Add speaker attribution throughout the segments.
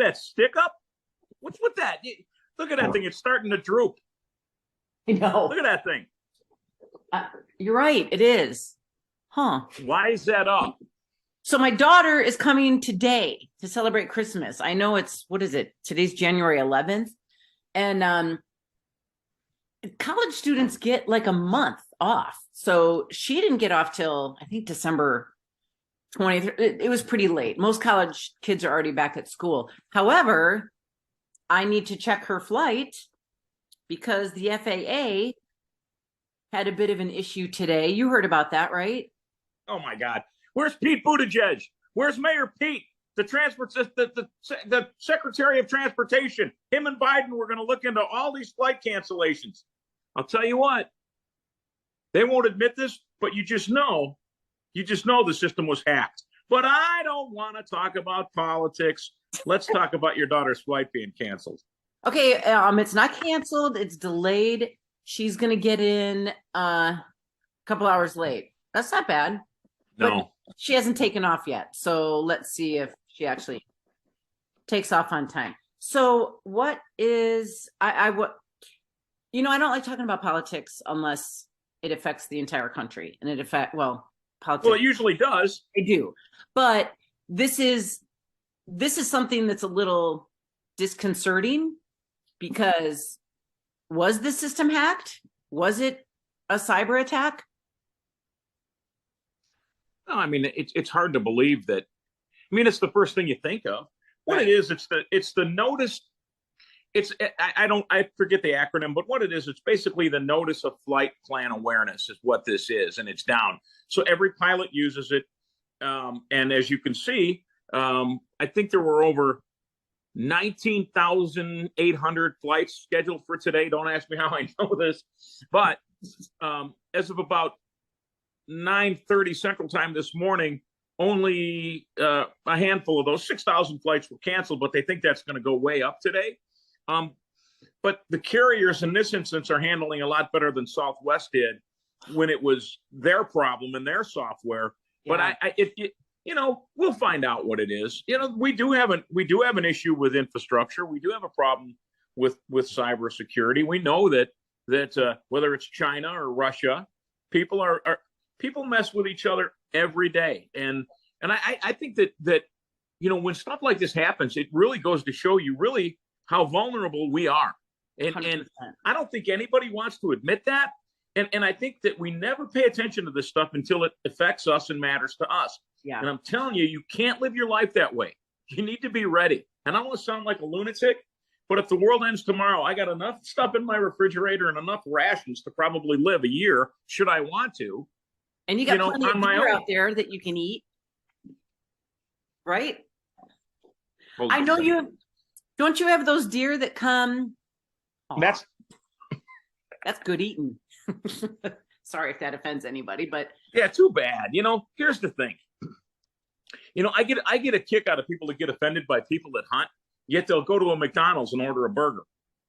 Speaker 1: that stick up? What's with that? Look at that thing. It's starting to droop.
Speaker 2: I know.
Speaker 1: Look at that thing.
Speaker 2: You're right. It is. Huh.
Speaker 1: Why is that up?
Speaker 2: So my daughter is coming today to celebrate Christmas. I know what is it? Today's January 11th. And college students get like a month off. So she didn't get off till I think December 20th. It was pretty late. Most college kids are already back at school. However, I need to check her flight because the FAA had a bit of an issue today. You heard about that, right?
Speaker 1: Oh my God. Where's Pete Buttigieg? Where's Mayor Pete? The Secretary of Transportation. Him and Biden were going to look into all these flight cancellations. I'll tell you what. They won't admit this, but you just know the system was hacked. But I don't want to talk about politics. Let's talk about your daughter's flight being canceled.
Speaker 2: Okay, it's not canceled. It's delayed. She's going to get in a couple hours late. That's not bad.
Speaker 1: No.
Speaker 2: But she hasn't taken off yet. So let's see if she actually takes off on time. So what is I don't like talking about politics unless it affects the entire country. And politics.
Speaker 1: Well, it usually does.
Speaker 2: I do. But this is something that's a little disconcerting because was the system hacked? Was it a cyber attack?
Speaker 1: No, I mean, it's hard to believe that. I mean, it's the first thing you think of. What
Speaker 2: Right.
Speaker 1: it is, it's the notice. I forget the acronym, but what it is, it's basically the notice of flight plan awareness is what this is, and it's down. So every pilot uses it, and as you can see, I think there were over 19,800 flights scheduled for today. Don't ask me how I know this, but as of about 9:30 Central Time this morning, only a handful of those 6,000 flights were canceled, but they think that's going to go way up today. But the carriers in this instance are handling a lot better than Southwest did when it was their problem in their software.
Speaker 2: Yeah.
Speaker 1: But we'll find out what it is. We do have an issue with infrastructure. We do have a problem with cybersecurity. We know that whether it's China or Russia, people mess with each other every day. And I think that when stuff like this happens, it really goes to show you really how vulnerable we are. And I don't think anybody wants to admit that. And I think that we never pay attention to this stuff until it affects us and matters to us.
Speaker 2: Yeah.
Speaker 1: And I'm telling you, you can't live your life that way. You need to be ready. And I don't want to sound like a lunatic, but if the world ends tomorrow, I got enough stuff in my refrigerator and enough rations to probably live a year, should I want to.
Speaker 2: And you got plenty of deer out there that you can eat, right?
Speaker 1: Well,
Speaker 2: I know you. Don't you have those deer that come?
Speaker 1: Oh, that's
Speaker 2: good eating. Sorry if that offends anybody, but
Speaker 1: yeah, too bad. Here's the thing. I get a kick out of people that get offended by people that hunt. Yet they'll go to a McDonald's and order a burger.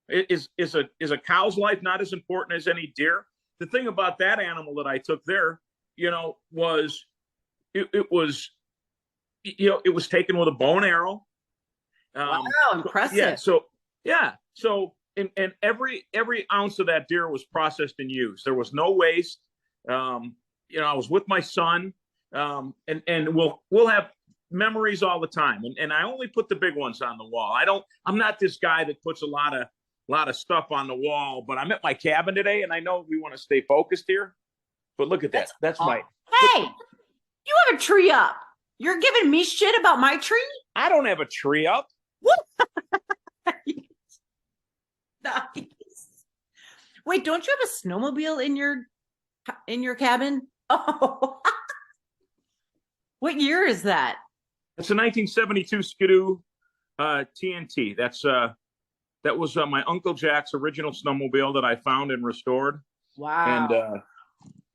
Speaker 1: Is a cow's life not as important as any deer? The thing about that animal that I took there, was it was taken with a bow and arrow.
Speaker 2: Wow, impressive.
Speaker 1: Yeah. So and every ounce of that deer was processed and used. There was no waste. I was with my son, and we'll have memories all the time. And I only put the big ones on the wall. I'm not this guy that puts a lot of stuff on the wall, but I'm at my cabin today, and I know we want to stay focused here. But look at that. That's my.
Speaker 2: Hey, you have a tree up. You're giving me shit about my tree?
Speaker 1: I don't have a tree up.
Speaker 2: Nice. Wait, don't you have a snowmobile in your cabin? Oh. What year is that?
Speaker 1: It's a 1972 Skidoo TNT. That was my Uncle Jack's original snowmobile that I found and restored.
Speaker 2: Wow.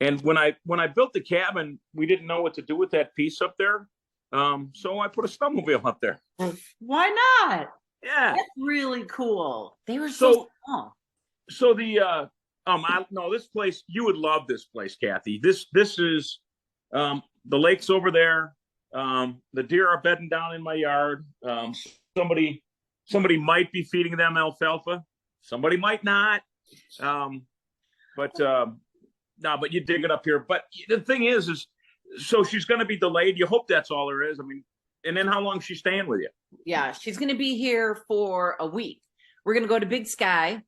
Speaker 1: And when I built the cabin, we didn't know what to do with that piece up there. So I put a snowmobile up there.
Speaker 2: Why not?
Speaker 1: Yeah.
Speaker 2: That's really cool. They were so small.
Speaker 1: So this place, you would love this place, Kathy. This is the lake's over there. The deer are bedding down in my yard. Somebody somebody might be feeding them alfalfa. Somebody might not. But no, but you dig it up here. But the thing is so she's going to be delayed. You hope that's all there is. I mean, and then how long is she staying with you?
Speaker 2: Yeah, she's going to be here for a week. We're going to go to Big Sky.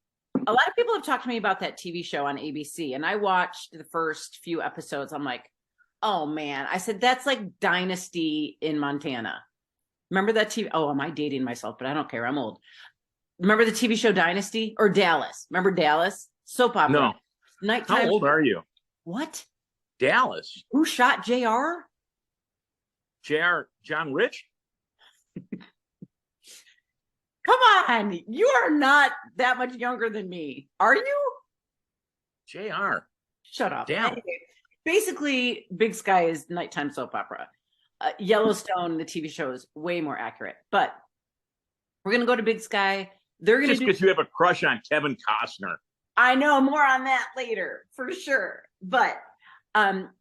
Speaker 2: A lot of people have talked to me about that TV show on ABC, and I watched the first few episodes. I'm like, oh man. I said, that's like Dynasty in Montana. Remember that TV? Oh, am I dating myself? But I don't care. I'm old. Remember the TV show Dynasty or Dallas? Remember Dallas? Soap opera.
Speaker 1: No.
Speaker 2: Nighttime.
Speaker 1: How old are you?
Speaker 2: What?
Speaker 1: Dallas.
Speaker 2: Who shot JR?
Speaker 1: JR, John Rich?
Speaker 2: Come on. You are not that much younger than me. Are you?
Speaker 1: JR.
Speaker 2: Shut up.
Speaker 1: Damn.
Speaker 2: Anyway, basically, Big Sky is nighttime soap opera. Yellowstone, the TV show, is way more accurate. But we're going to go to Big Sky. They're going to
Speaker 1: just because you have a crush on Kevin Costner.
Speaker 2: I know, more on that later for sure. But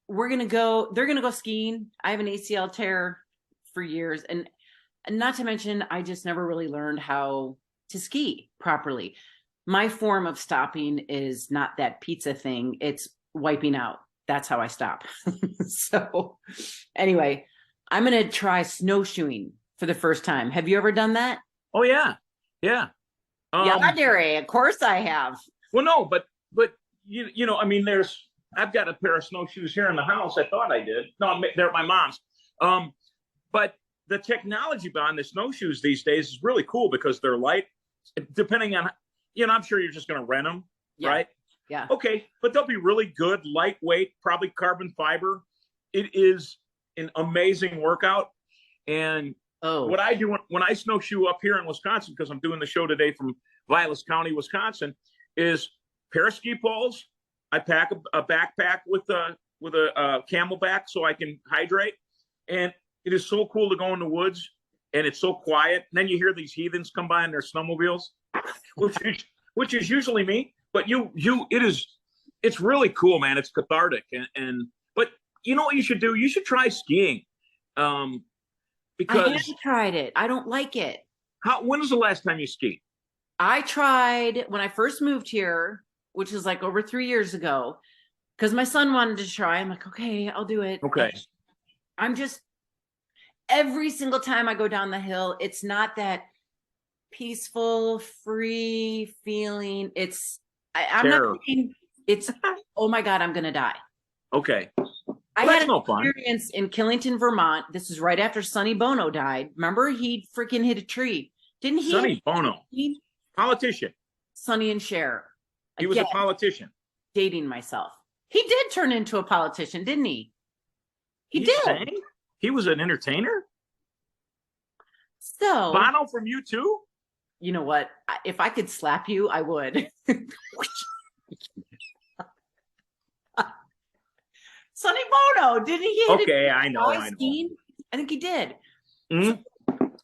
Speaker 2: we're going to go, they're going to go skiing. I have an ACL tear for years. And not to mention, I just never really learned how to ski properly. My form of stopping is not that pizza thing. It's wiping out. That's how I stop. So anyway, I'm going to try snowshoeing for the first time. Have you ever done that?
Speaker 1: Oh, yeah. Yeah.
Speaker 2: Yeah, Derry. Of course I have.
Speaker 1: Well, no, but you know, I mean, I've got a pair of snowshoes here in the house. I thought I did. No, they're at my mom's. But the technology behind the snowshoes these days is really cool because they're light. Depending on, you know, I'm sure you're just going to rent them,
Speaker 2: Yeah.
Speaker 1: right?
Speaker 2: Yeah.
Speaker 1: Okay, but they'll be really good, lightweight, probably carbon fiber. It is an amazing workout. And what I do when I snowshoe up here in Wisconsin, because I'm doing the show today from Vilas County, Wisconsin, is pair of ski poles. I pack a backpack with a camelback so I can hydrate. And it is so cool to go in the woods, and it's so quiet. And then you hear these heathens come by in their snowmobiles, which is usually me. But it's really cool, man. It's cathartic. But you know what you should do? You should try skiing. Because
Speaker 2: I have tried it. I don't like it.
Speaker 1: When was the last time you skied?
Speaker 2: I tried when I first moved here, which is like over 3 years ago, because my son wanted to try. I'm like, okay, I'll do it.
Speaker 1: Okay.
Speaker 2: I'm just, every single time I go down the hill, it's not that peaceful, free feeling. I'm not thinking it's, oh my God, I'm going to die.
Speaker 1: Okay.
Speaker 2: I had an experience in Killington, Vermont. This is right after Sonny Bono died. Remember, he freaking hit a tree. Didn't he?
Speaker 1: Sonny Bono. Politician.
Speaker 2: Sonny and Cher.
Speaker 1: He was a politician.
Speaker 2: Dating myself. He did turn into a politician, didn't he? He did.
Speaker 1: Sang? He was an entertainer?
Speaker 2: So
Speaker 1: Bono from U2?
Speaker 2: You know what? If I could slap you, I would. Sonny Bono, didn't he?
Speaker 1: Okay, I know.
Speaker 2: I think he did.
Speaker 1: Mm-hmm.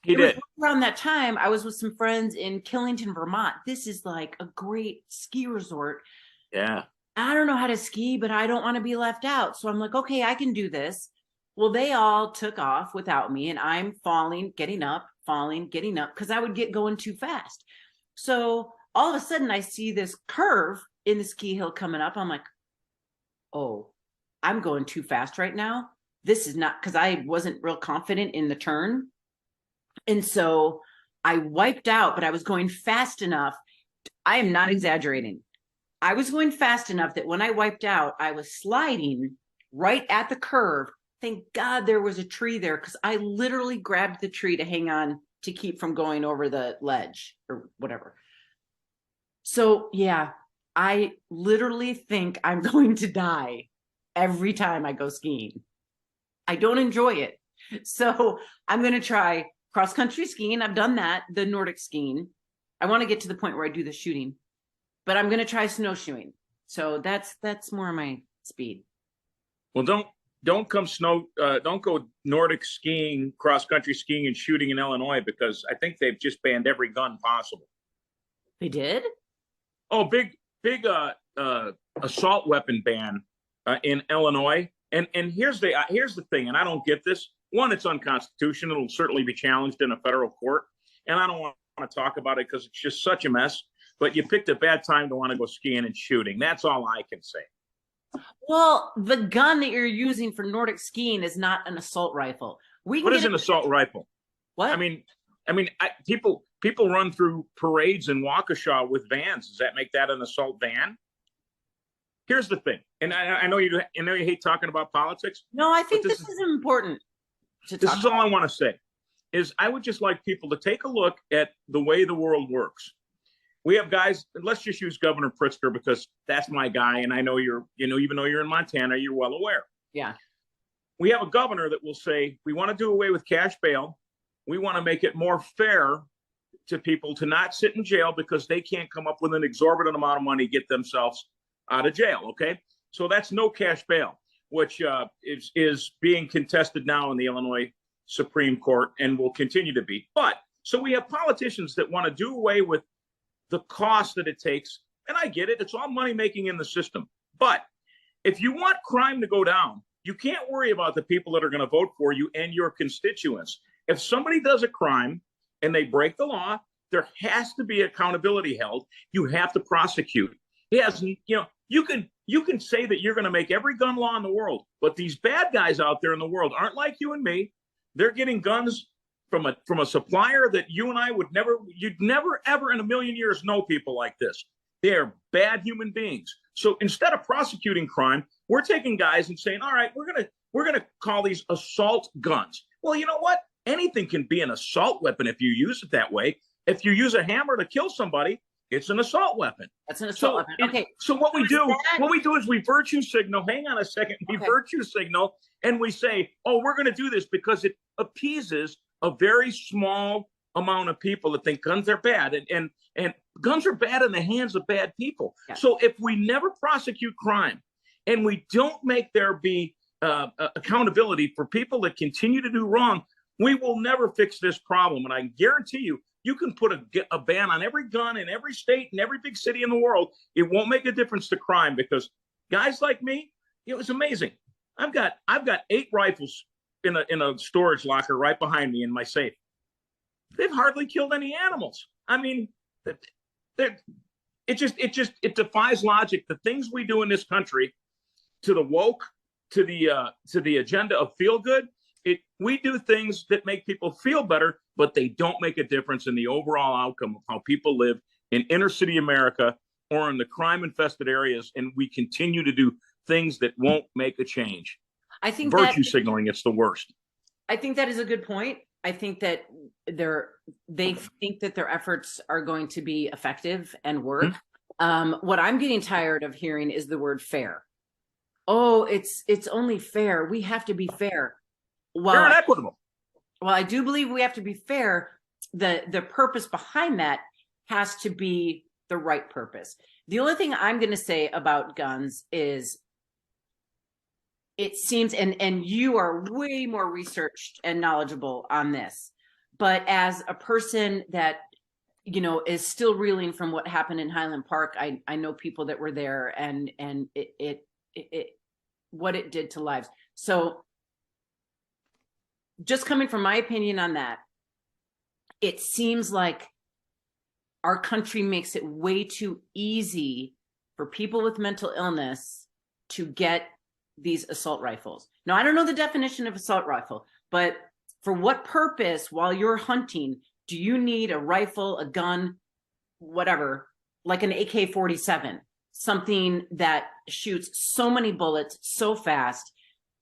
Speaker 1: He did.
Speaker 2: Around that time, I was with some friends in Killington, Vermont. This is like a great ski resort.
Speaker 1: Yeah.
Speaker 2: I don't know how to ski, but I don't want to be left out. So I'm like, okay, I can do this. Well, they all took off without me, and I'm falling, getting up, because I would get going too fast. So all of a sudden, I see this curve in the ski hill coming up. I'm like, oh, I'm going too fast right now. This is not, because I wasn't real confident in the turn. And so I wiped out, but I was going fast enough. I am not exaggerating. I was going fast enough that when I wiped out, I was sliding right at the curve. Thank God there was a tree there, because I literally grabbed the tree to hang on to keep from going over the ledge or whatever. So yeah, I literally think I'm going to die every time I go skiing. I don't enjoy it. So I'm going to try cross-country skiing. I've done that, the Nordic skiing. I want to get to the point where I do the shooting, but I'm going to try snowshoeing. So that's more my speed.
Speaker 1: Well, don't go Nordic skiing, cross-country skiing and shooting in Illinois, because I think they've just banned every gun possible.
Speaker 2: They did?
Speaker 1: Oh, big assault weapon ban in Illinois. And here's the thing, and I don't get this. One, it's unconstitutional. It'll certainly be challenged in a federal court, and I don't want to talk about it because it's just such a mess. But you picked a bad time to want to go skiing and shooting. That's all I can say.
Speaker 2: Well, the gun that you're using for Nordic skiing is not an assault rifle.
Speaker 1: What is an assault rifle?
Speaker 2: What?
Speaker 1: People run through parades in Waukesha with vans. Does that make that an assault van? Here's the thing, and I know you hate talking about politics.
Speaker 2: No, I think this is important to talk about.
Speaker 1: This is all I want to say, is I would just like people to take a look at the way the world works. We have guys, let's just use Governor Pritzker because that's my guy, and I know even though you're in Montana, you're well aware.
Speaker 2: Yeah.
Speaker 1: We have a governor that will say, we want to do away with cash bail. We want to make it more fair to people to not sit in jail because they can't come up with an exorbitant amount of money to get themselves out of jail. Okay. So that's no cash bail, which is being contested now in the Illinois Supreme Court and will continue to be. But so we have politicians that want to do away with the cost that it takes. And I get it. It's all money making in the system. But if you want crime to go down, you can't worry about the people that are going to vote for you and your constituents. If somebody does a crime and they break the law, there has to be accountability held. You have to prosecute. Yes, you can say that you're going to make every gun law in the world, but these bad guys out there in the world aren't like you and me. They're getting guns from a supplier that you and I you'd never ever in a million years know people like this. They are bad human beings. So instead of prosecuting crime, we're taking guys and saying, all right, we're gonna call these assault guns. Well, you know what? Anything can be an assault weapon if you use it that way. If you use a hammer to kill somebody, it's an assault weapon.
Speaker 2: That's an assault weapon. Okay.
Speaker 1: So what we do is we virtue signal. Hang on a second. We virtue signal and we say, oh, we're going to do this because it appeases a very small amount of people that think guns are bad, and guns are bad in the hands of bad people. Yeah. So if we never prosecute crime and we don't make there be accountability for people that continue to do wrong, we will never fix this problem. And I guarantee you, you can put a ban on every gun in every state and every big city in the world. It won't make a difference to crime because guys like me, it was amazing. I've got 8 rifles in a storage locker right behind me in my safe. They've hardly killed any animals. I mean, it defies logic. The things we do in this country, to the woke, to the agenda of feel good, we do things that make people feel better, but they don't make a difference in the overall outcome of how people live in inner city America or in the crime infested areas. And we continue to do things that won't make a change.
Speaker 2: I think
Speaker 1: virtue signaling, it's the worst.
Speaker 2: I think that is a good point. I think that they think that their efforts are going to be effective and work. Mm-hmm. What I'm getting tired of hearing is the word fair. Oh, it's only fair. We have to be fair.
Speaker 1: Fair and equitable.
Speaker 2: Well, I do believe we have to be fair. The purpose behind that has to be the right purpose. The only thing I'm going to say about guns is it seems, and you are way more researched and knowledgeable on this, but as a person that, is still reeling from what happened in Highland Park, I know people that were there and it what it did to lives. So just coming from my opinion on that, it seems like our country makes it way too easy for people with mental illness to get these assault rifles. Now, I don't know the definition of assault rifle, but for what purpose, while you're hunting, do you need a rifle, a gun, whatever, like an AK-47, something that shoots so many bullets so fast?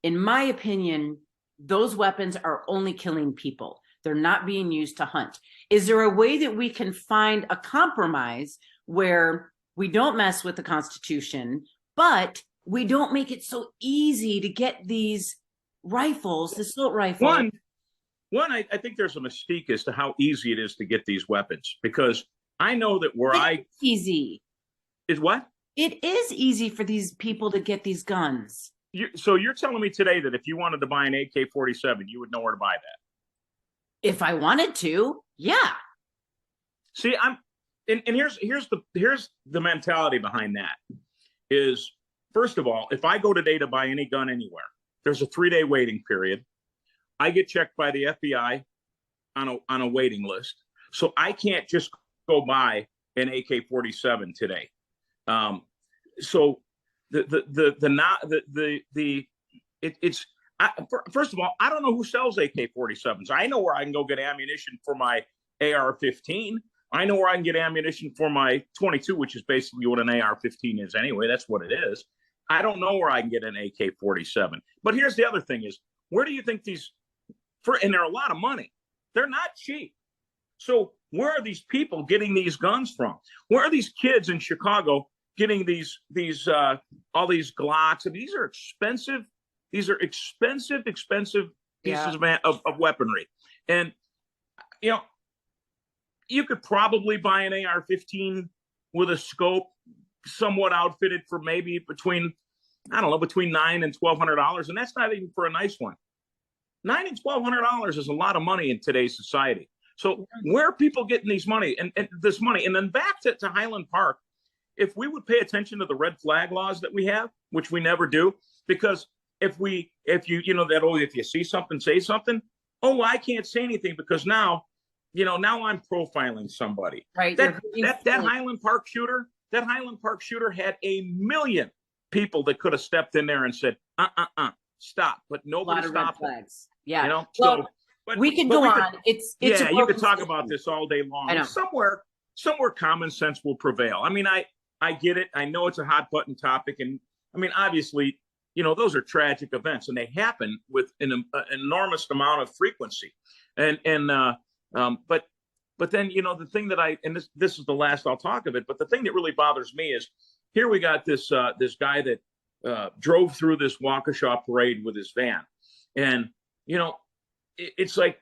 Speaker 2: In my opinion, those weapons are only killing people. They're not being used to hunt. Is there a way that we can find a compromise where we don't mess with the Constitution, but we don't make it so easy to get these rifles, assault rifles?
Speaker 1: One, I think there's a mystique as to how easy it is to get these weapons, because I know that
Speaker 2: easy.
Speaker 1: Is what?
Speaker 2: It is easy for these people to get these guns.
Speaker 1: So you're telling me today that if you wanted to buy an AK-47, you would know where to buy that?
Speaker 2: If I wanted to, yeah.
Speaker 1: See, here's the mentality behind that is, first of all, if I go today to buy any gun anywhere, there's a 3-day waiting period. I get checked by the FBI on a waiting list. So I can't just go buy an AK-47 today. So it's first of all, I don't know who sells AK-47s. I know where I can go get ammunition for my AR-15. I know where I can get ammunition for my 22, which is basically what an AR-15 is anyway. That's what it is. I don't know where I can get an AK-47. But here's the other thing is, where do you think and they're a lot of money. They're not cheap. So where are these people getting these guns from? Where are these kids in Chicago getting all these Glocks? And these are expensive. These are expensive pieces of weaponry. And, you could probably buy an AR-15 with a scope somewhat outfitted for maybe between $900 and $1,200. And that's not even for a nice one. $900 and $1,200 is a lot of money in today's society. So where are people getting this money? And then back to Highland Park, if we would pay attention to the red flag laws that we have, which we never do, because if you see something, say something. Oh, I can't say anything because now I'm profiling somebody.
Speaker 2: Right.
Speaker 1: That Highland Park shooter had 1 million people that could have stepped in there and said, stop. But nobody stopped.
Speaker 2: Yeah.
Speaker 1: But
Speaker 2: we can go on.
Speaker 1: You could talk about this all day long.
Speaker 2: I know.
Speaker 1: Somewhere common sense will prevail. I mean, I get it. I know it's a hot button topic. And I mean, obviously, those are tragic events and they happen with an enormous amount of frequency. But then, the thing that this is the last I'll talk of it, but the thing that really bothers me is here we got this guy that drove through this Waukesha parade with his van. And, it's like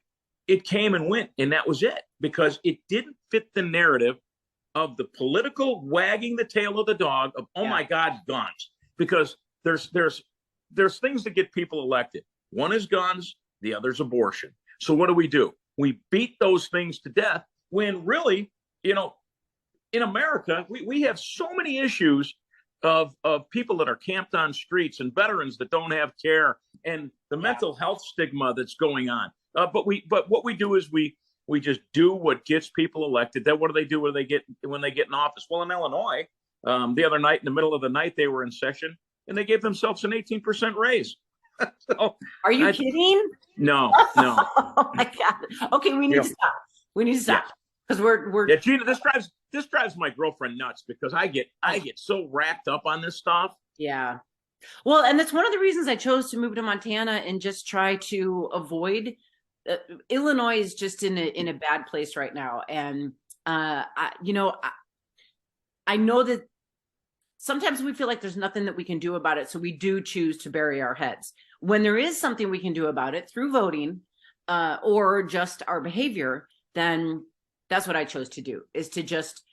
Speaker 1: it came and went and that was it because it didn't fit the narrative of the political wagging the tail of the dog of, oh my God, guns. Because there's things that get people elected. One is guns, the other's abortion. So what do? We beat those things to death when really, in America, we have so many issues of people that are camped on streets and veterans that don't have care and the mental health stigma that's going on. But what we do is we just do what gets people elected. Then what do they do when they get in office? Well, in Illinois, the other night, in the middle of the night, they were in session and they gave themselves an 18% raise. So,
Speaker 2: are you kidding?
Speaker 1: No.
Speaker 2: Oh my God. Okay, we need to stop. We need to stop because we're.
Speaker 1: Yeah, Gina, this drives my girlfriend nuts because I get so racked up on this stuff.
Speaker 2: Yeah. Well, and that's one of the reasons I chose to move to Montana and just try to avoid. Illinois is just in a bad place right now, and I know that sometimes we feel like there's nothing that we can do about it, so we do choose to bury our heads. When there is something we can do about it through voting or just our behavior, then that's what I chose to do, is to just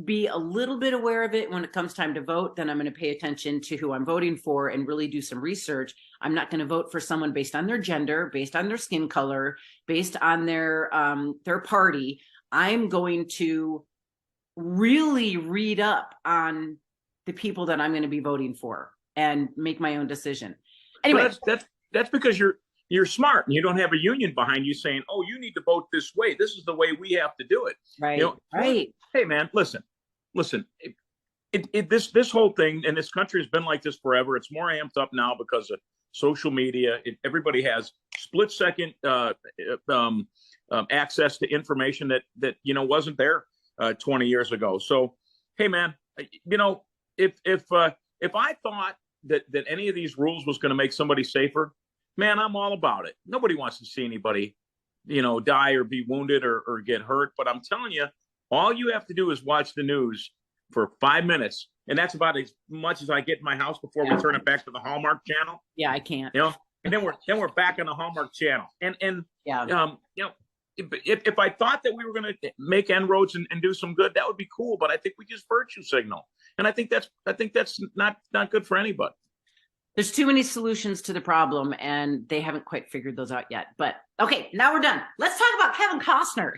Speaker 2: be a little bit aware of it when it comes time to vote. Then I'm going to pay attention to who I'm voting for and really do some research. I'm not going to vote for someone based on their gender, based on their skin color, based on their party. I'm going to really read up on the people that I'm going to be voting for and make my own decision. Anyway,
Speaker 1: well, that's because you're smart and you don't have a union behind you saying, "Oh, you need to vote this way. This is the way we have to do it."
Speaker 2: Right. Right.
Speaker 1: Hey, man, listen. This whole thing in this country has been like this forever. It's more amped up now because of social media. Everybody has split-second access to information that wasn't there 20 years ago. So, hey, man, if I thought that any of these rules was going to make somebody safer, man, I'm all about it. Nobody wants to see anybody, die or be wounded or get hurt. But I'm telling you, all you have to do is watch the news for 5 minutes. And that's about as much as I get in my house before we turn it back to the Hallmark channel.
Speaker 2: Yeah, I can't.
Speaker 1: And then we're back on the Hallmark channel. And if I thought that we were going to make inroads and do some good, that would be cool. But I think we just virtue signal. And I think that's not good for anybody.
Speaker 2: There's too many solutions to the problem, and they haven't quite figured those out yet. But okay, now we're done. Let's talk about Kevin Costner.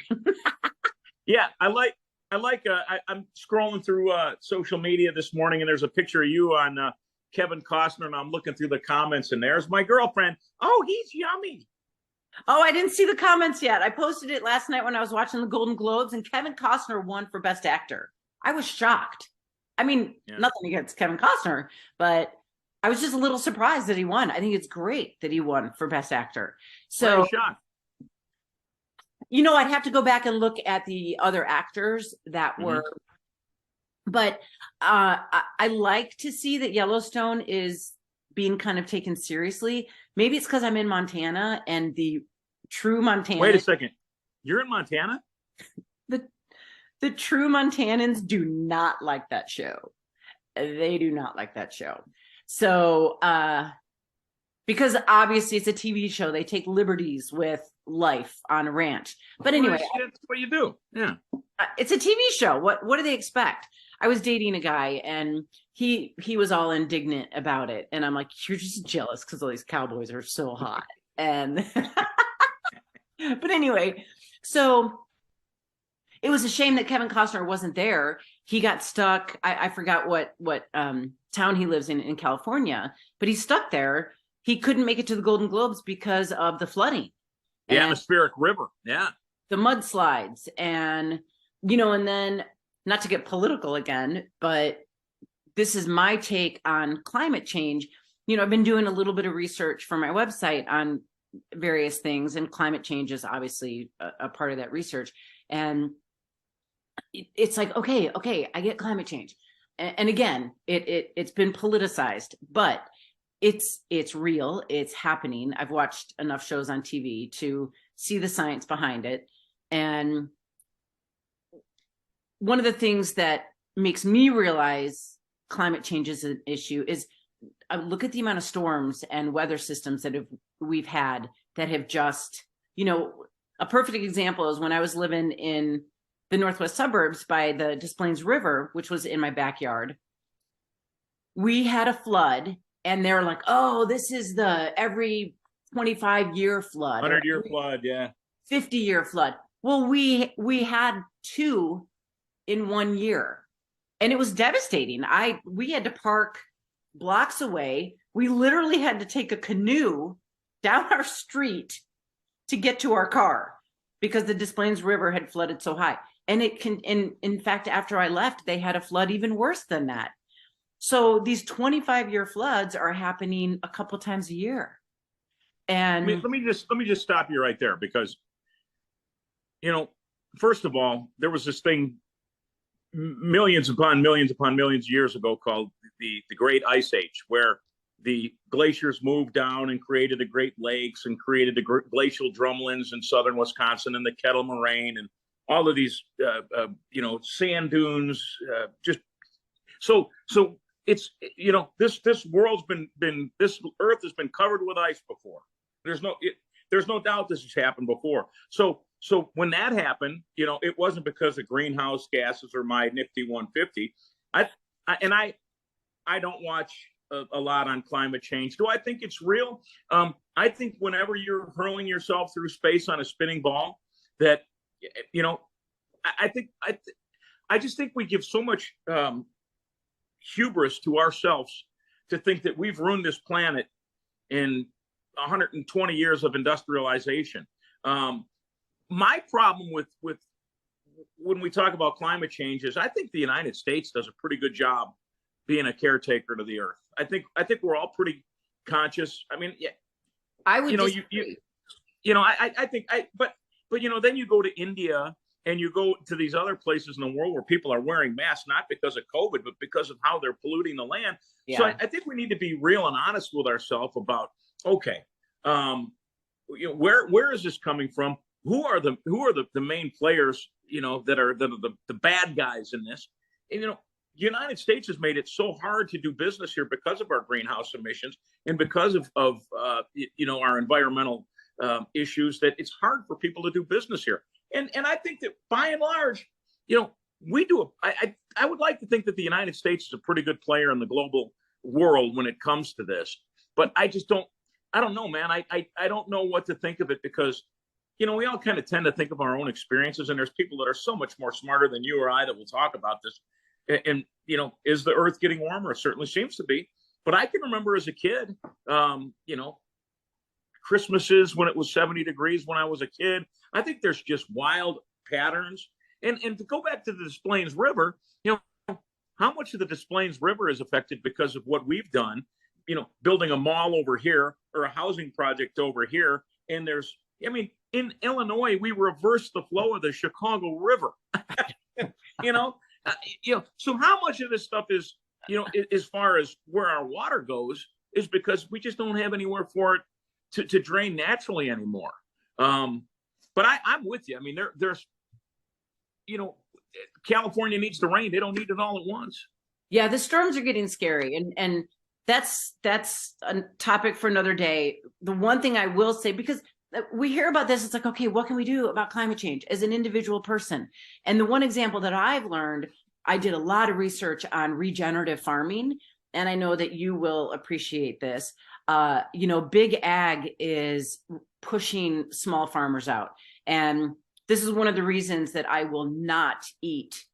Speaker 1: Yeah, I'm scrolling through social media this morning, and there's a picture of you on Kevin Costner, and I'm looking through the comments, and there's my girlfriend. Oh, he's yummy.
Speaker 2: Oh, I didn't see the comments yet. I posted it last night when I was watching the Golden Globes, and Kevin Costner won for Best Actor. I was shocked. I mean,
Speaker 1: Yeah.
Speaker 2: nothing against Kevin Costner, but I was just a little surprised that he won. I think it's great that he won for Best Actor.
Speaker 1: Why are you
Speaker 2: So,
Speaker 1: shocked?
Speaker 2: I'd have to go back and look at the other actors that were, but I like to see that Yellowstone is being kind of taken seriously. Maybe it's because I'm in Montana and the true Montana.
Speaker 1: Wait a second. You're in Montana?
Speaker 2: The true Montanans do not like that show. They do not like that show. So, because obviously it's a TV show, they take liberties with life on a ranch. But anyway,
Speaker 1: that's what you do. Yeah.
Speaker 2: It's a TV show. What do they expect? I was dating a guy and he was all indignant about it. And I'm like, you're just jealous because all these cowboys are so hot. And but anyway, so it was a shame that Kevin Costner wasn't there. He got stuck. I forgot what town he lives in California, but he's stuck there. He couldn't make it to the Golden Globes because of the flooding.
Speaker 1: The atmospheric river. Yeah.
Speaker 2: The mudslides. And, and then not to get political again, but this is my take on climate change. I've been doing a little bit of research for my website on various things, and climate change is obviously a part of that research. And it's like, okay, I get climate change. And again, it's been politicized, but it's real. It's happening. I've watched enough shows on TV to see the science behind it. And one of the things that makes me realize climate change is an issue is I look at the amount of storms and weather systems that we've had that have just, a perfect example is when I was living in the northwest suburbs by the Des Plaines River, which was in my backyard. We had a flood, and they're like, oh, this is the every 25-year flood.
Speaker 1: 100-year flood, yeah.
Speaker 2: 50-year flood. Well, we had 2 in 1 year, and it was devastating. We had to park blocks away. We literally had to take a canoe down our street to get to our car because the Des Plaines River had flooded so high. And in fact, after I left, they had a flood even worse than that. So these 25-year floods are happening a couple times a year. And
Speaker 1: let me just stop you right there, because, first of all, there was this thing millions upon millions of years ago called the Great Ice Age, where the glaciers moved down and created the Great Lakes and created the glacial drumlins in southern Wisconsin and the Kettle Moraine and all of these, sand dunes. Just so it's, this world's this earth has been covered with ice before. There's no doubt this has happened before. So when that happened, it wasn't because of greenhouse gases or my nifty 150. I don't watch a lot on climate change. Do I think it's real? I think whenever you're hurling yourself through space on a spinning ball, that, I just think we give so much hubris to ourselves to think that we've ruined this planet in 120 years of industrialization. My problem with when we talk about climate change is I think the United States does a pretty good job being a caretaker to the earth. I think we're all pretty conscious. I mean, yeah,
Speaker 2: I would,
Speaker 1: but then you go to India and you go to these other places in the world where people are wearing masks, not because of COVID, but because of how they're polluting the land. Yeah. So I think we need to be real and honest with ourselves about, okay, where is this coming from? Who are the main players, that are the bad guys in this? And, the United States has made it so hard to do business here because of our greenhouse emissions and because of our environmental issues, that it's hard for people to do business here. And I think that by and large, we do. I would like to think that the United States is a pretty good player in the global world when it comes to this. But I just don't. I don't know, man. I don't know what to think of it, because we all kind of tend to think of our own experiences, and there's people that are so much more smarter than you or I that will talk about this. And is the Earth getting warmer? It certainly seems to be. But I can remember as a kid, Christmases when it was 70 degrees when I was a kid. I think there's just wild patterns. And to go back to the Des Plaines River, how much of the Des Plaines River is affected because of what we've done, building a mall over here or a housing project over here. And in Illinois, we reversed the flow of the Chicago River. So how much of this stuff is, as far as where our water goes, is because we just don't have anywhere for it to drain naturally anymore. But I'm with you. I mean, there's, California needs the rain. They don't need it all at once.
Speaker 2: Yeah, the storms are getting scary, and that's a topic for another day. The one thing I will say, because we hear about this, it's like, okay, what can we do about climate change as an individual person? And the one example that I've learned, I did a lot of research on regenerative farming, and I know that you will appreciate this. Big ag is pushing small farmers out, and this is one of the reasons that I will not eat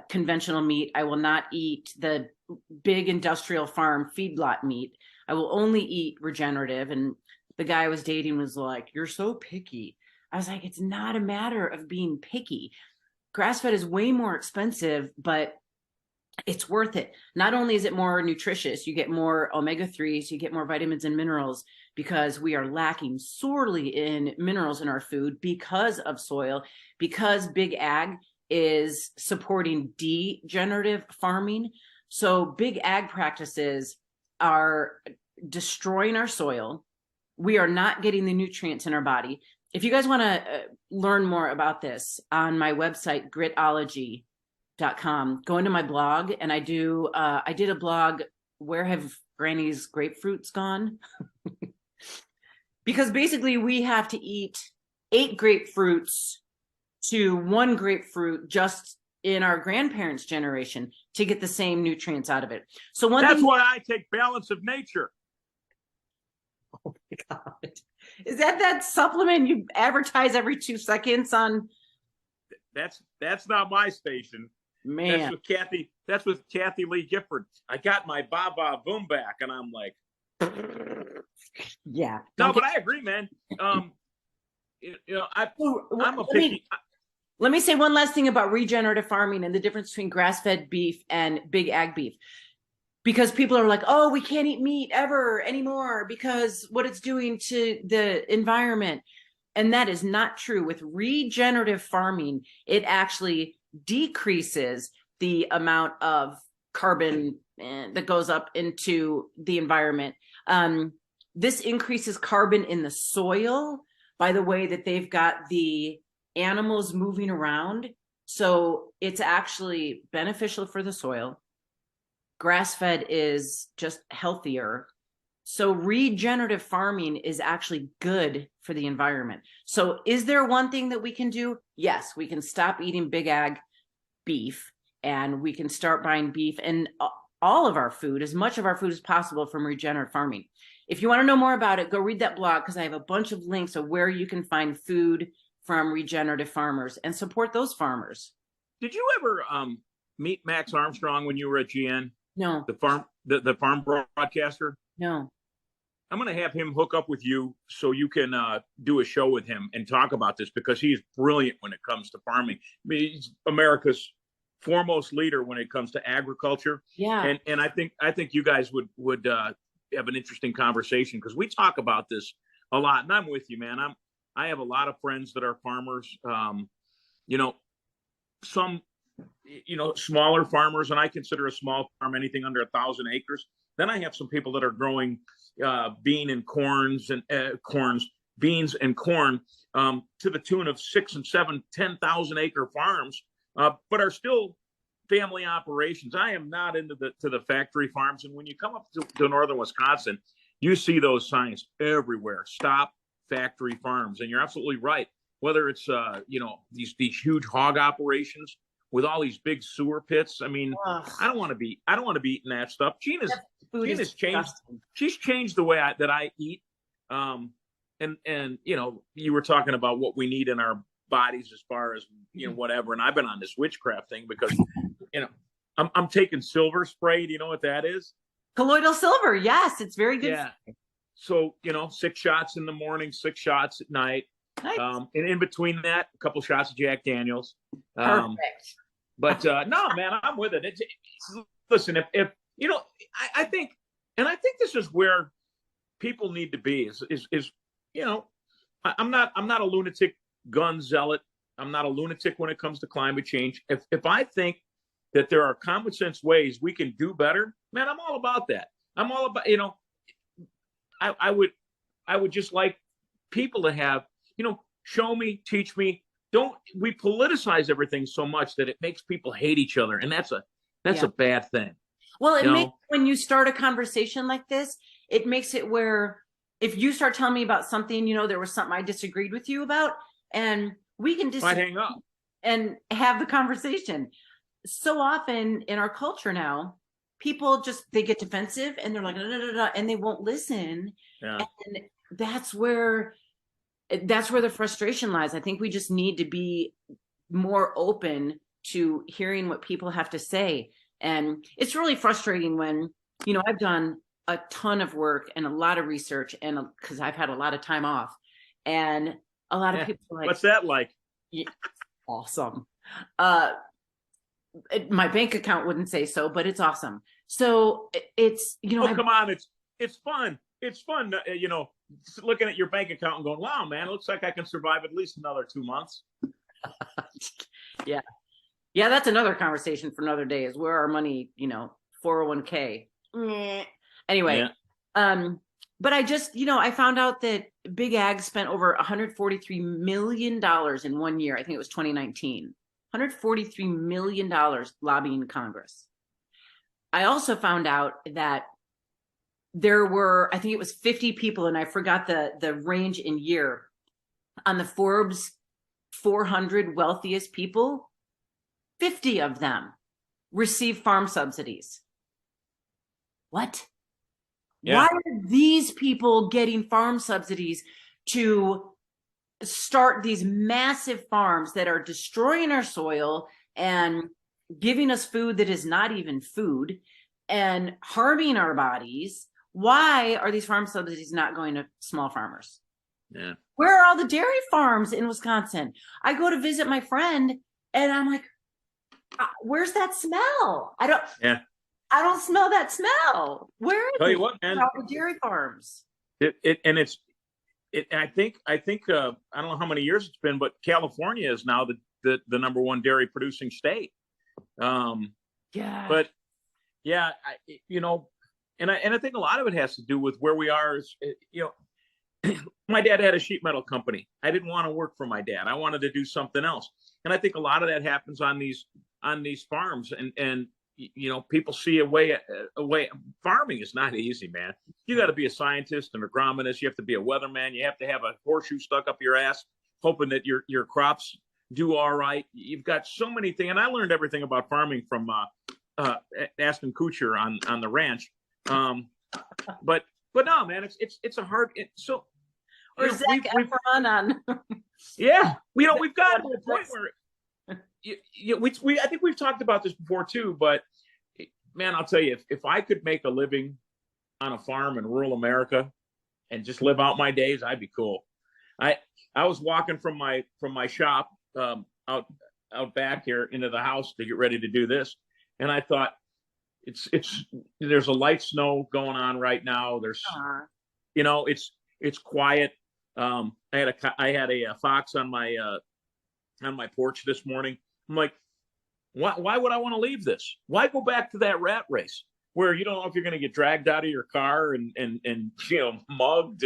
Speaker 2: conventional meat. I will not eat the big industrial farm feedlot meat. I will only eat regenerative. And the guy I was dating was like, "You're so picky." I was like, it's not a matter of being picky. Grass-fed is way more expensive, but it's worth it. Not only is it more nutritious, you get more omega-3s, you get more vitamins and minerals, because we are lacking sorely in minerals in our food because of soil, because big ag is supporting degenerative farming. So big ag practices are destroying our soil. We are not getting the nutrients in our body. If you guys want to learn more about this, on my website, gritology.com, go into my blog, and I did a blog, Where Have Granny's Grapefruits Gone? Because basically we have to eat 8 grapefruits to 1 grapefruit just in our grandparents' generation to get the same nutrients out of it. So
Speaker 1: that's why I take Balance of Nature.
Speaker 2: Oh my God. Is that supplement you advertise every 2 seconds on?
Speaker 1: That's not my station.
Speaker 2: Man.
Speaker 1: That's with Kathy Lee Gifford. I got my Baba Boom back, and I'm like,
Speaker 2: yeah.
Speaker 1: No, but I agree, man. I'm a picky.
Speaker 2: Let me say one last thing about regenerative farming and the difference between grass-fed beef and big ag beef. Because people are like, oh, we can't eat meat ever anymore because what it's doing to the environment. And that is not true. With regenerative farming, it actually decreases the amount of carbon that goes up into the environment. This increases carbon in the soil by the way that they've got the animals moving around. So it's actually beneficial for the soil. Grass-fed is just healthier. So regenerative farming is actually good for the environment. So is there one thing that we can do? Yes, we can stop eating big ag beef, and we can start buying beef and all of our food, as much of our food as possible, from regenerative farming. If you want to know more about it, go read that blog, because I have a bunch of links of where you can find food from regenerative farmers and support those farmers.
Speaker 1: Did you ever meet Max Armstrong when you were at GN?
Speaker 2: No.
Speaker 1: The farm broadcaster?
Speaker 2: No.
Speaker 1: I'm going to have him hook up with you so you can do a show with him and talk about this, because he's brilliant when it comes to farming. I mean, he's America's foremost leader when it comes to agriculture.
Speaker 2: Yeah.
Speaker 1: And I think you guys would have an interesting conversation, because we talk about this a lot. And I'm with you, man. I have a lot of friends that are farmers. Some smaller farmers, and I consider a small farm anything under 1,000 acres. Then I have some people that are growing beans and corn to the tune of 6,000 and 7,000, 10,000 acre farms, but are still family operations. I am not into the factory farms. And when you come up to northern Wisconsin, you see those signs everywhere. Stop factory farms. And you're absolutely right. Whether it's these huge hog operations with all these big sewer pits. I mean, I don't want to be eating that stuff. Gina's changed. She's changed the way that I eat. And you were talking about what we need in our bodies as far as whatever. And I've been on this witchcraft thing because I'm taking silver spray. Do you know what that is?
Speaker 2: Colloidal silver. Yes, it's very good.
Speaker 1: Yeah. So, 6 shots in the morning, 6 shots at night.
Speaker 2: Nice.
Speaker 1: And in between that, a couple shots of Jack Daniels.
Speaker 2: Perfect.
Speaker 1: But no, man, I'm with it. Listen, if I think, and I think this is where people need to be. I'm not a lunatic gun zealot. I'm not a lunatic when it comes to climate change. If I think that there are common sense ways we can do better, man, I'm all about that. I'm all about, I would just like people to have, show me, teach me. Don't we politicize everything so much that it makes people hate each other, and that's a bad thing.
Speaker 2: Well, it makes, when you start a conversation like this, it makes it where if you start telling me about something, there was something I disagreed with you about, and we can just
Speaker 1: hang up
Speaker 2: and have the conversation. So often in our culture now, people they get defensive and they're like, and they won't listen.
Speaker 1: Yeah.
Speaker 2: And that's where the frustration lies. I think we just need to be more open to hearing what people have to say. And it's really frustrating when, I've done a ton of work and a lot of research, and because I've had a lot of time off, and a lot of people are like,
Speaker 1: what's that like?
Speaker 2: Yeah, awesome. My bank account wouldn't say so, but it's awesome. So it's,
Speaker 1: come on. It's fun. It's fun. Looking at your bank account and going, wow, man, it looks like I can survive at least another 2 months.
Speaker 2: Yeah. Yeah. That's another conversation for another day, is where our money, 401k. Anyway. Yeah. But I just, I found out that Big Ag spent over $143 million in 1 year. I think it was 2019. $143 million lobbying Congress. I also found out that there were, I think it was 50 people, and I forgot the range in year, on the Forbes 400 wealthiest people. 50 of them receive farm subsidies. What? Yeah. Why are these people getting farm subsidies to start these massive farms that are destroying our soil and giving us food that is not even food and harming our bodies? Why are these farm subsidies not going to small farmers?
Speaker 1: Yeah.
Speaker 2: Where are all the dairy farms in Wisconsin? I go to visit my friend and I'm like, where's that smell? I don't smell that smell. Where is
Speaker 1: Tell you what, man,
Speaker 2: all the dairy farms?
Speaker 1: I think I don't know how many years it's been, but California is now the number one dairy producing state.
Speaker 2: Yeah.
Speaker 1: But yeah, and I think a lot of it has to do with where we are. My dad had a sheet metal company. I didn't want to work for my dad. I wanted to do something else. And I think a lot of that happens on these farms, and people see a way. Farming is not easy, man. You got to be a scientist, an agronomist. You have to be a weatherman. You have to have a horseshoe stuck up your ass, hoping that your crops do all right. You've got so many things. And I learned everything about farming from Aston Kutcher on the ranch. But no, man, it's a hard.
Speaker 2: Or Zac Efron on.
Speaker 1: Yeah, we've gotten to the point where I think we've talked about this before too. But man, I'll tell you, if I could make a living on a farm in rural America and just live out my days, I'd be cool. I was walking from my shop out back here into the house to get ready to do this, and I thought, there's a light snow going on right now. There's, it's quiet. I had a fox on my porch this morning. I'm like, why would I want to leave this? Why go back to that rat race where you don't know if you're going to get dragged out of your car and mugged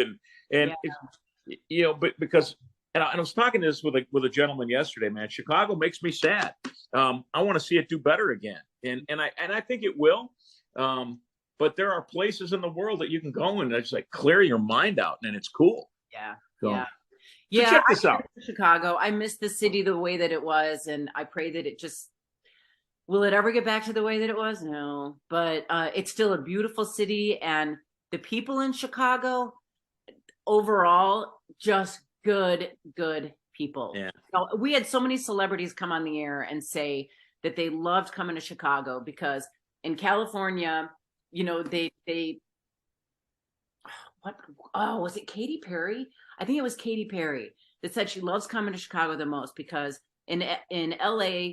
Speaker 1: but because. And I was talking to this with a gentleman yesterday, man. Chicago makes me sad. I want to see it do better again, and I think it will. But there are places in the world that you can go and just like clear your mind out, and it's cool.
Speaker 2: Yeah,
Speaker 1: so
Speaker 2: check
Speaker 1: this out.
Speaker 2: Chicago. I miss the city the way that it was, and I pray that it just. Will it ever get back to the way that it was? No, but it's still a beautiful city, and the people in Chicago, overall, just good people.
Speaker 1: Yeah.
Speaker 2: We had so many celebrities come on the air and say that they loved coming to Chicago because in California, what? Oh, was it Katy Perry? I think it was Katy Perry that said she loves coming to Chicago the most because in LA,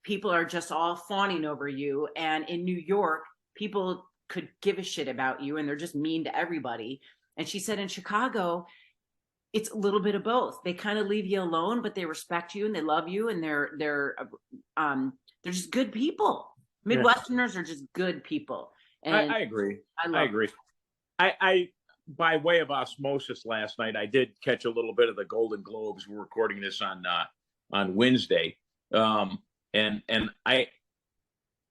Speaker 2: people are just all fawning over you, and in New York, people could give a shit about you, and they're just mean to everybody. And she said in Chicago, it's a little bit of both. They kind of leave you alone, but they respect you and they love you, and they're just good people. Midwesterners are just good people. And
Speaker 1: I agree.
Speaker 2: I
Speaker 1: agree. I by way of osmosis last night, I did catch a little bit of the Golden Globes. We're recording this on Wednesday, and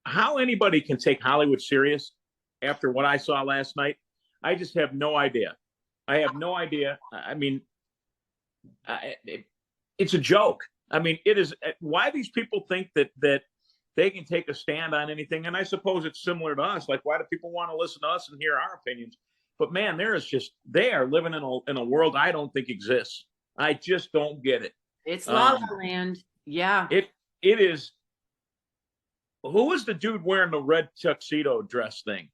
Speaker 1: how anybody can take Hollywood serious after what I saw last night, I just have no idea. I have no idea. I mean, it's a joke. I mean, it is. Why these people think that they can take a stand on anything, and I suppose it's similar to us. Like, why do people want to listen to us and hear our opinions? But man, they are living in a world I don't think exists. I just don't get it.
Speaker 2: It's La La Land. Yeah.
Speaker 1: It is. Who is the dude wearing the red tuxedo dress thing?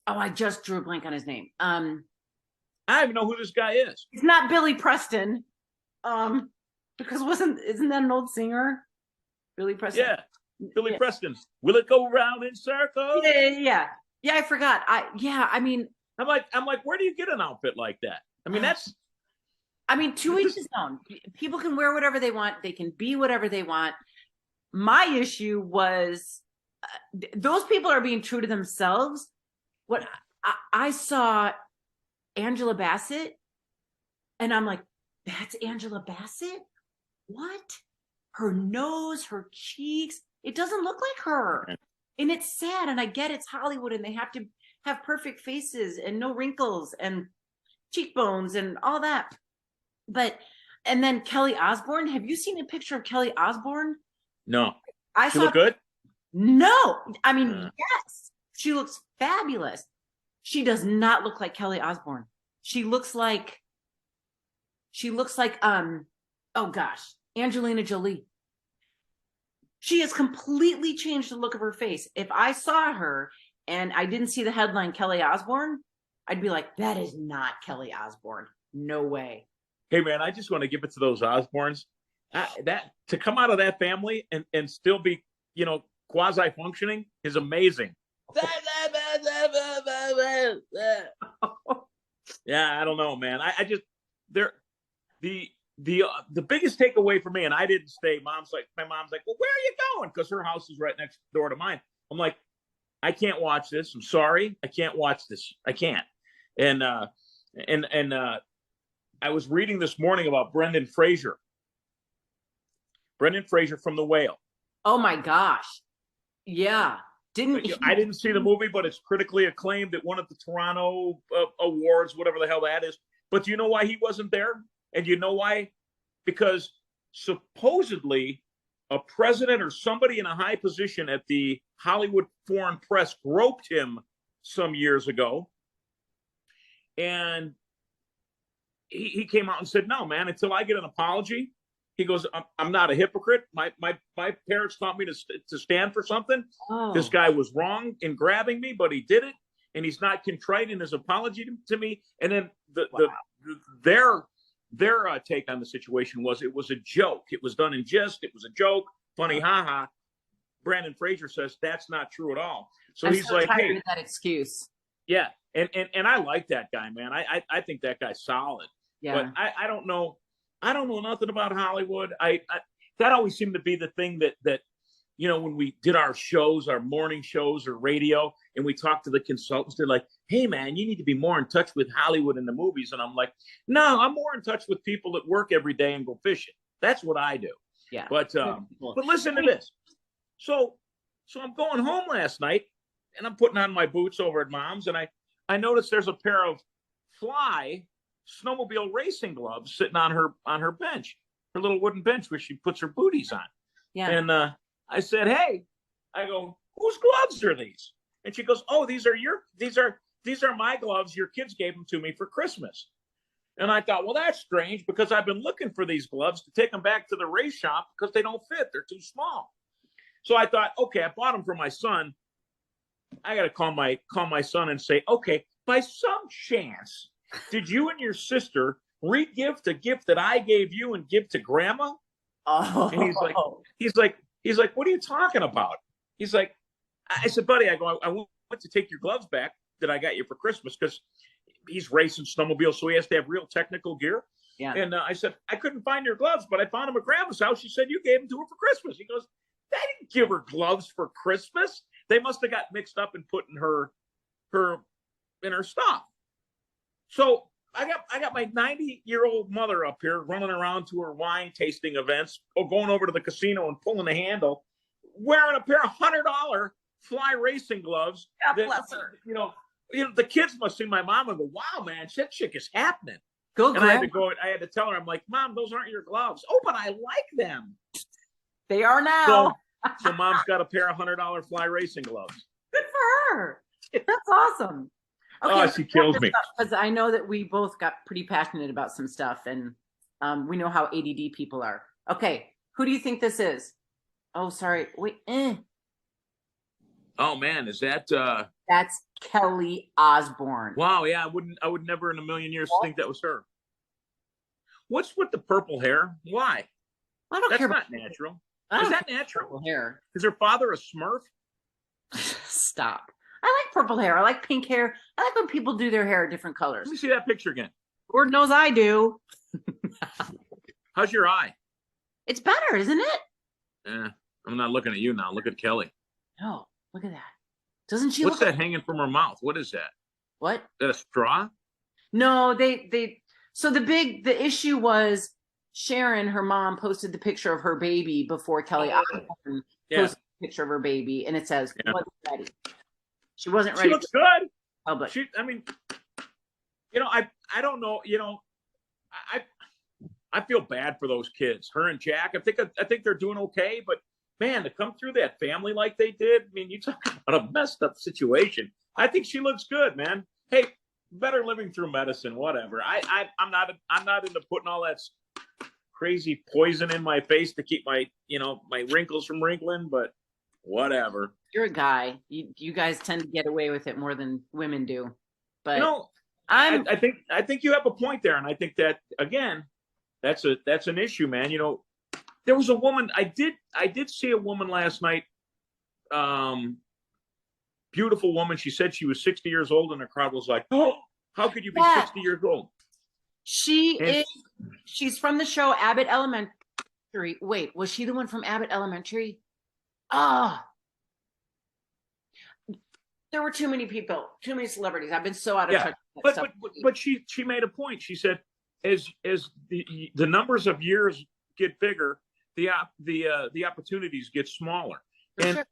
Speaker 2: Oh, I just drew a blank on his name.
Speaker 1: I don't even know who this guy is.
Speaker 2: It's not Billy Preston. Because isn't that an old singer? Billy Preston.
Speaker 1: Yeah. Billy Preston. Will it go round in circles?
Speaker 2: Yeah. I forgot. I mean,
Speaker 1: I'm like, where do you get an outfit like that? I mean,
Speaker 2: to each his own. People can wear whatever they want. They can be whatever they want. My issue was those people are being true to themselves. What I saw Angela Bassett, and I'm like, that's Angela Bassett? What? Her nose, her cheeks, it doesn't look like her. And it's sad, and I get it's Hollywood, and they have to have perfect faces and no wrinkles and cheekbones and all that. And then Kelly Osbourne, have you seen a picture of Kelly Osbourne?
Speaker 1: No.
Speaker 2: She
Speaker 1: look good?
Speaker 2: No. I mean, yes. She looks fabulous. She does not look like Kelly Osbourne. She looks like oh gosh, Angelina Jolie. She has completely changed the look of her face. If I saw her and I didn't see the headline Kelly Osbourne, I'd be like, that is not Kelly Osbourne. No way.
Speaker 1: Hey man, I just want to give it to those Osbournes. That to come out of that family and still be, quasi functioning is amazing. Yeah, I don't know, man. I just the biggest takeaway for me, and I didn't stay. My mom's like, well, where are you going? Because her house is right next door to mine. I'm like, I can't watch this. I'm sorry, I can't watch this. I can't. And I was reading this morning about Brendan Fraser. Brendan Fraser from The Whale.
Speaker 2: Oh my gosh. Yeah.
Speaker 1: I didn't see the movie, but it's critically acclaimed. It won at the Toronto Awards, whatever the hell that is. But do you know why he wasn't there? And you know why? Because supposedly a president or somebody in a high position at the Hollywood Foreign Press groped him some years ago. And he came out and said, no, man, until I get an apology. He goes, I'm not a hypocrite. My parents taught me to stand for something. Oh. This guy was wrong in grabbing me, but he did it. And he's not contrite in his apology to me. And then their take on the situation was it was a joke. It was done in jest. It was a joke. Funny, haha. Brendan Fraser says that's not true at all. So he's so like, hey,
Speaker 2: that excuse.
Speaker 1: Yeah. And I like that guy, man. I think that guy's solid. Yeah. But I don't know. I don't know nothing about Hollywood. That always seemed to be the thing that when we did our shows, our morning shows or radio, and we talked to the consultants, they're like, hey, man, you need to be more in touch with Hollywood and the movies. And I'm like, no, I'm more in touch with people that work every day and go fishing. That's what I do.
Speaker 2: Yeah.
Speaker 1: But listen to this. So I'm going home last night, and I'm putting on my boots over at Mom's, and I noticed there's a pair of Fly snowmobile racing gloves sitting on her bench, her little wooden bench where she puts her booties on.
Speaker 2: Yeah.
Speaker 1: And I said, hey, I go, whose gloves are these? And she goes, oh, these are my gloves. Your kids gave them to me for Christmas. And I thought, well, that's strange because I've been looking for these gloves to take them back to the race shop because they don't fit. They're too small. So I thought, okay, I bought them for my son. I got to call my son and say, okay, by some chance, did you and your sister re-gift a gift that I gave you and give to grandma? And
Speaker 2: Oh,
Speaker 1: he's like, what are you talking about? He's like, I said, buddy, I went to take your gloves back that I got you for Christmas because he's racing snowmobiles, so he has to have real technical gear.
Speaker 2: yeah.
Speaker 1: And I said, I couldn't find your gloves, but I found them at grandma's house. She said you gave them to her for Christmas. He goes, I didn't give her gloves for Christmas. They must have got mixed up and put in her stuff. So I got my 90-year-old mother up here running around to her wine tasting events, or going over to the casino and pulling the handle, wearing a pair of $100 fly racing gloves.
Speaker 2: God bless her.
Speaker 1: The kids must see my mom and go, wow, man, that chick is happening.
Speaker 2: Go,
Speaker 1: and I had to tell her, I'm like, Mom, those aren't your gloves. Oh, but I like them.
Speaker 2: They are now.
Speaker 1: So Mom's got a pair of $100 fly racing gloves.
Speaker 2: Good for her. That's awesome.
Speaker 1: Okay, she kills me.
Speaker 2: Because I know that we both got pretty passionate about some stuff, and we know how ADD people are. Okay, who do you think this is? Oh, sorry. Wait.
Speaker 1: Oh man, is that?
Speaker 2: That's Kelly Osbourne.
Speaker 1: Wow, yeah, I would never in a million years think that was her. What's with the purple hair? Why?
Speaker 2: I don't
Speaker 1: That's
Speaker 2: care.
Speaker 1: Not natural. Is that natural?
Speaker 2: Purple hair.
Speaker 1: Is her father a Smurf?
Speaker 2: Stop. I like purple hair. I like pink hair. I like when people do their hair different colors.
Speaker 1: Let me see that picture again.
Speaker 2: Lord knows I do.
Speaker 1: How's your eye?
Speaker 2: It's better, isn't it?
Speaker 1: Yeah, I'm not looking at you now. Look at Kelly.
Speaker 2: No, look at that. Doesn't she?
Speaker 1: What's that hanging from her mouth? What is that?
Speaker 2: What?
Speaker 1: Is that a straw?
Speaker 2: No, they. So the issue was Sharon, her mom, posted the picture of her baby before Kelly Osbourne posted the picture of her baby, and it says, wasn't ready. She wasn't ready.
Speaker 1: She looks good.
Speaker 2: Public.
Speaker 1: I don't know. I feel bad for those kids. Her and Jack. I think they're doing okay, but man, to come through that family like they did, I mean, you talk about a messed up situation. I think she looks good, man. Hey, better living through medicine, whatever. I'm not into putting all that crazy poison in my face to keep my wrinkles from wrinkling, but whatever.
Speaker 2: You're a guy. You guys tend to get away with it more than women do. But
Speaker 1: I think you have a point there, and I think that again, that's an issue, man. There was a woman. I did see a woman last night. Beautiful woman. She said she was 60 years old, and the crowd was like, "Oh, how could you be 60 years old?"
Speaker 2: She's from the show Abbott Elementary. Wait, was she the one from Abbott Elementary? There were too many people, too many celebrities. I've been so out of touch with that stuff.
Speaker 1: But she made a point. She said, as the numbers of years get bigger, the opportunities get smaller. And sure.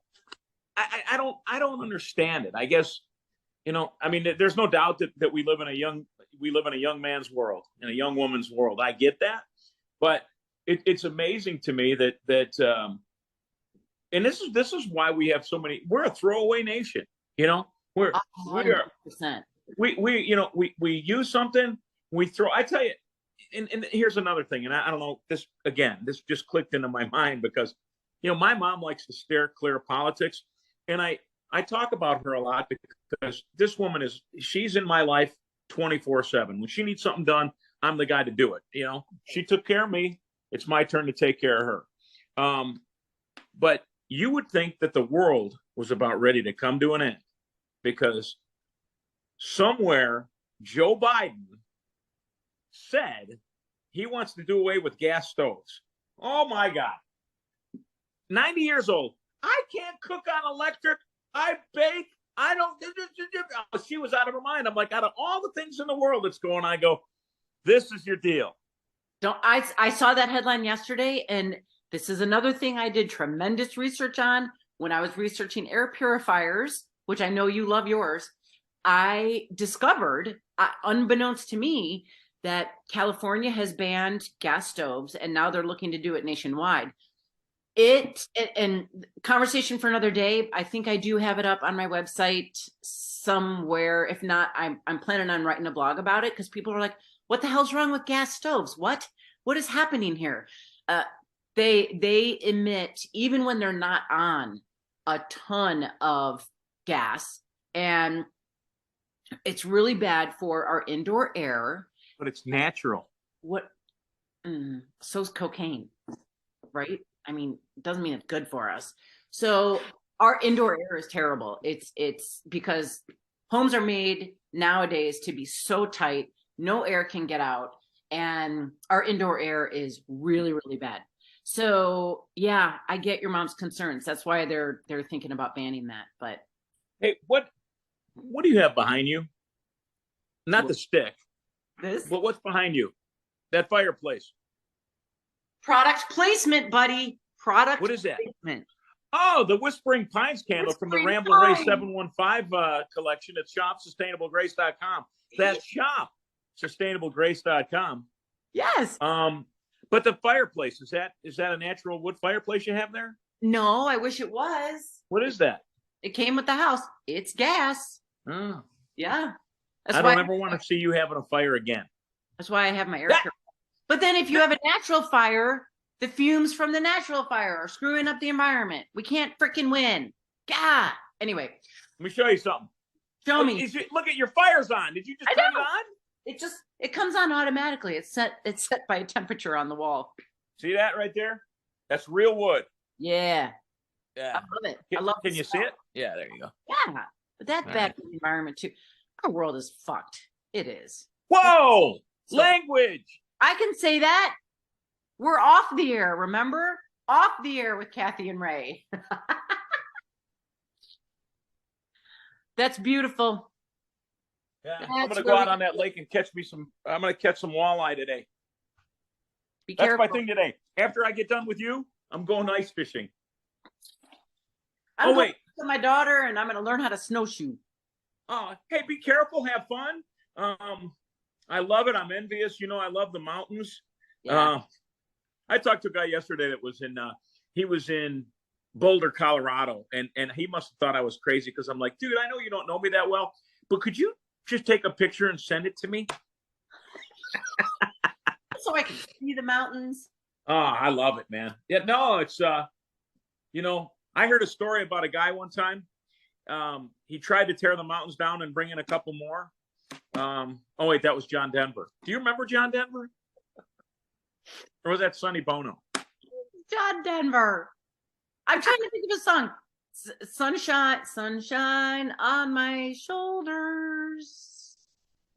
Speaker 1: I don't understand it. I guess, there's no doubt that we live in a young man's world, in a young woman's world. I get that, but it's amazing to me that and this is why we have so many. We're a throwaway nation. We use something, we throw. I tell you, and here's another thing, and I don't know, this just clicked into my mind because my mom likes to steer clear of politics, and I talk about her a lot because this woman she's in my life 24/7. When she needs something done, I'm the guy to do it. She took care of me. It's my turn to take care of her. But you would think that the world was about ready to come to an end because somewhere Joe Biden said he wants to do away with gas stoves. Oh my God. 90 years old. I can't cook on electric. I bake. I don't. She was out of her mind. I'm like, out of all the things in the world that's going on, I go, this is your deal.
Speaker 2: I saw that headline yesterday, and this is another thing I did tremendous research on when I was researching air purifiers, which I know you love yours. I discovered, unbeknownst to me, that California has banned gas stoves, and now they're looking to do it nationwide. And conversation for another day. I think I do have it up on my website somewhere. If not, I'm planning on writing a blog about it because people are like, "What the hell's wrong with gas stoves? What is happening here?" They emit, even when they're not on, a ton of gas. And It's really bad for our indoor air.
Speaker 1: But it's natural.
Speaker 2: What? So's cocaine, right? I mean, it doesn't mean it's good for us. So our indoor air is terrible. It's because homes are made nowadays to be so tight, no air can get out, and our indoor air is really, really bad. So yeah, I get your mom's concerns. That's why they're thinking about banning that. But
Speaker 1: Hey, what do you have behind you? Not the stick,
Speaker 2: this
Speaker 1: but what's behind you? That fireplace.
Speaker 2: product placement, buddy. Product
Speaker 1: What is that?
Speaker 2: placement.
Speaker 1: Oh, the Whispering Pines candle from the
Speaker 2: Whispering
Speaker 1: Ramble Ray
Speaker 2: Pines.
Speaker 1: 715 collection at shopsustainablegrace.com. That's shop sustainablegrace.com.
Speaker 2: Yes.
Speaker 1: But the fireplace, is that a natural wood fireplace you have there?
Speaker 2: No, I wish it was.
Speaker 1: What is that?
Speaker 2: It came with the house. It's gas.
Speaker 1: Oh,
Speaker 2: Yeah. That's
Speaker 1: I
Speaker 2: why
Speaker 1: don't ever want to see you having a fire again.
Speaker 2: that's why I have my air purifier. But then if you have a natural fire, the fumes from the natural fire are screwing up the environment. We can't freaking win. God. Anyway,
Speaker 1: Let me show you something.
Speaker 2: show me.
Speaker 1: Look at your fire's on. Did you just
Speaker 2: I
Speaker 1: turn it
Speaker 2: know.
Speaker 1: on?
Speaker 2: It comes on automatically. It's set by a temperature on the wall.
Speaker 1: See that right there? That's real wood.
Speaker 2: Yeah. I
Speaker 1: Yeah.
Speaker 2: love it. I
Speaker 1: Can,
Speaker 2: love
Speaker 1: can
Speaker 2: the
Speaker 1: you see
Speaker 2: smell.
Speaker 1: it? Yeah, there you go.
Speaker 2: Yeah. But that's
Speaker 1: All
Speaker 2: bad
Speaker 1: right.
Speaker 2: for the environment too. Our world is fucked. It is.
Speaker 1: Whoa!
Speaker 2: So-
Speaker 1: Language.
Speaker 2: I can say that. We're off the air, remember? Off the air with Kathy and Ray. That's beautiful.
Speaker 1: Yeah, I'm
Speaker 2: That's
Speaker 1: gonna go
Speaker 2: where
Speaker 1: out on that lake and I'm gonna catch some walleye today.
Speaker 2: Be
Speaker 1: That's
Speaker 2: careful.
Speaker 1: my thing today. After I get done with you, I'm going ice fishing.
Speaker 2: I'm
Speaker 1: Oh
Speaker 2: going
Speaker 1: wait.
Speaker 2: to my daughter and I'm going to learn how to snowshoe.
Speaker 1: Hey, be careful, have fun. I love it. I'm envious. I love the mountains.
Speaker 2: Yeah.
Speaker 1: I talked to a guy yesterday that was he was in Boulder, Colorado, and he must have thought I was crazy because I'm like, dude, I know you don't know me that well, but could you just take a picture and send it to me?
Speaker 2: So I can see the mountains.
Speaker 1: Oh, I love it, man. Yeah, no, it's I heard a story about a guy one time. He tried to tear the mountains down and bring in a couple more. Oh wait, that was John Denver. Do you remember John Denver? Or was that Sonny Bono?
Speaker 2: John Denver. I'm trying to think of a song. Sunshine on my shoulders.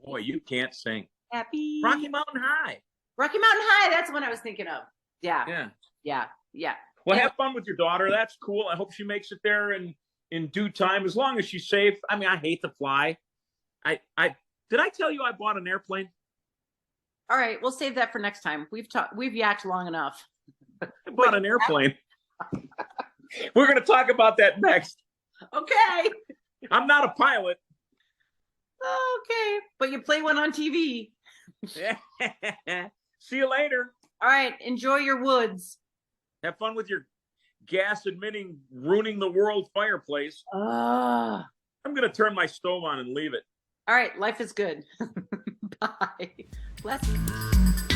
Speaker 1: Boy, you can't sing.
Speaker 2: Happy.
Speaker 1: Rocky Mountain High.
Speaker 2: Rocky Mountain High. That's what I was thinking of. Yeah.
Speaker 1: Yeah.
Speaker 2: Yeah. Yeah.
Speaker 1: Well,
Speaker 2: Yeah.
Speaker 1: have fun with your daughter. That's cool. I hope she makes it there in due time, as long as she's safe. I mean, I hate to fly. Did I tell you I bought an airplane?
Speaker 2: All right. We'll save that for next time. We've yacked long enough.
Speaker 1: I bought an airplane. We're going to talk about that next.
Speaker 2: Okay.
Speaker 1: I'm not a pilot.
Speaker 2: Okay. But you play one on TV.
Speaker 1: See you later.
Speaker 2: All right. Enjoy your woods.
Speaker 1: Have fun with your gas emitting, ruining the world fireplace.
Speaker 2: Ah.
Speaker 1: I'm going to turn my stove on and leave it.
Speaker 2: All right. Life is good. Bye. Bless you.